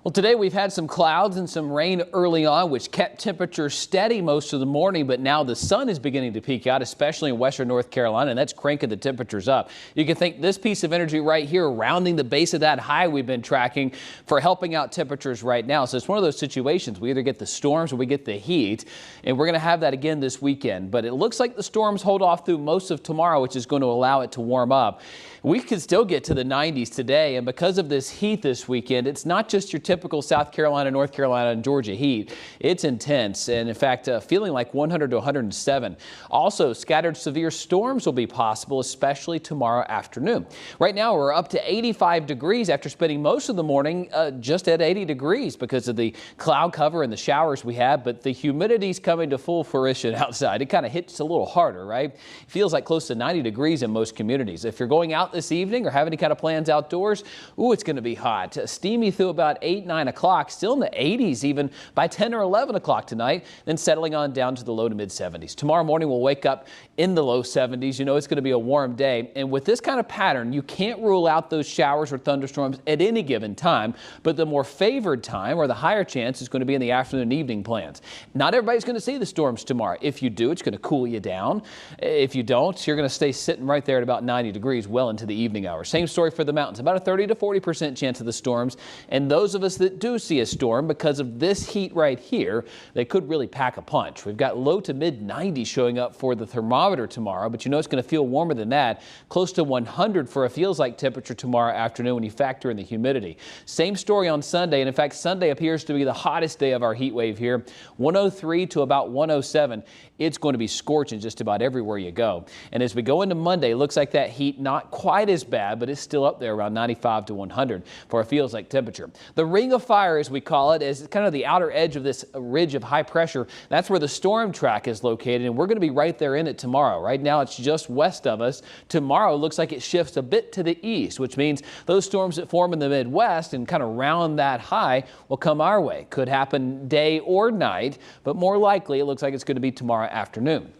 Well, today we've had some clouds and some rain early on, which kept temperatures steady most of the morning. But now the sun is beginning to peek out, especially in western North Carolina, and that's cranking the temperatures up. You can thank this piece of energy right here, rounding the base of that high we've been tracking, for helping out temperatures right now. So it's one of those situations. We either get the storms or we get the heat, and we're going to have that again this weekend. But it looks like the storms hold off through most of tomorrow, which is going to allow it to warm up. We could still get to the 90s today, and because of this heat this weekend, it's not just your typical South Carolina, North Carolina, and Georgia heat. It's intense, and in fact, feeling like 100 to 107. Also, scattered severe storms will be possible, especially tomorrow afternoon. Right now, we're up to 85 degrees after spending most of the morning just at 80 degrees because of the cloud cover and the showers we have, but the humidity's coming to full fruition outside. It kind of hits a little harder, right? It feels like close to 90 degrees in most communities. If you're going out this evening or have any kind of plans outdoors, it's going to be hot. Steamy through about 8, 9 o'clock, still in the 80s even by 10 or 11 o'clock tonight, then settling on down to the low to mid 70s. Tomorrow morning we'll wake up in the low 70s. You know it's going to be a warm day, and with this kind of pattern, you can't rule out those showers or thunderstorms at any given time, but the more favored time or the higher chance is going to be in the afternoon and evening plans. Not everybody's going to see the storms tomorrow. If you do, it's going to cool you down. If you don't, you're going to stay sitting right there at about 90 degrees well into the evening hours. Same story for the mountains, about a 30 to 40% chance of the storms, and those of us that do see a storm, because of this heat right here, they could really pack a punch. We've got low to mid 90s showing up for the thermometer tomorrow, but you know it's going to feel warmer than that, close to 100 for a feels like temperature tomorrow afternoon when you factor in the humidity. Same story on Sunday, and in fact Sunday appears to be the hottest day of our heat wave here, 103 to about 107. It's going to be scorching just about everywhere you go. And as we go into Monday, it looks like that heat not quite as bad, but it's still up there around 95 to 100 for a feels like temperature. The ring of fire, as we call it, is kind of the outer edge of this ridge of high pressure. That's where the storm track is located, and we're going to be right there in it tomorrow. Right now it's just west of us. Tomorrow looks like it shifts a bit to the east, which means those storms that form in the Midwest and kind of round that high will come our way. Could happen day or night, but more likely it looks like it's going to be tomorrow afternoon.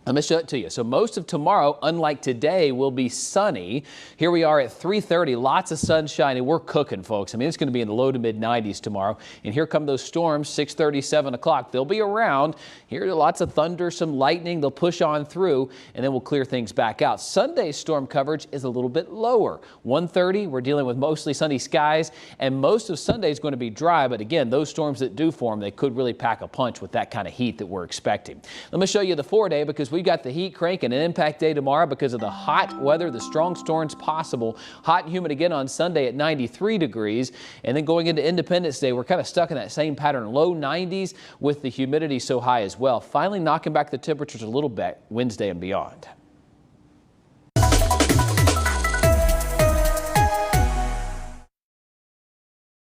Let me show it to you. So most of tomorrow, unlike today, will be sunny. Here we are at 3:30, lots of sunshine, and we're cooking, folks. I mean, it's going to be in the low to mid 90s tomorrow. And here come those storms, 6:30, 7 o'clock. They'll be around. Here are lots of thunder, some lightning. They'll push on through, and then we'll clear things back out. Sunday's storm coverage is a little bit lower. 1:30, we're dealing with mostly sunny skies, and most of Sunday is going to be dry. But again, those storms that do form, they could really pack a punch with that kind of heat that we're expecting. Let me show you the 4-day, because we've got the heat cranking, an impact day tomorrow because of the hot weather, the strong storms possible. Hot and humid again on Sunday at 93 degrees. And then going into Independence Day, we're kind of stuck in that same pattern, low 90s with the humidity so high as well. Finally knocking back the temperatures a little bit Wednesday and beyond.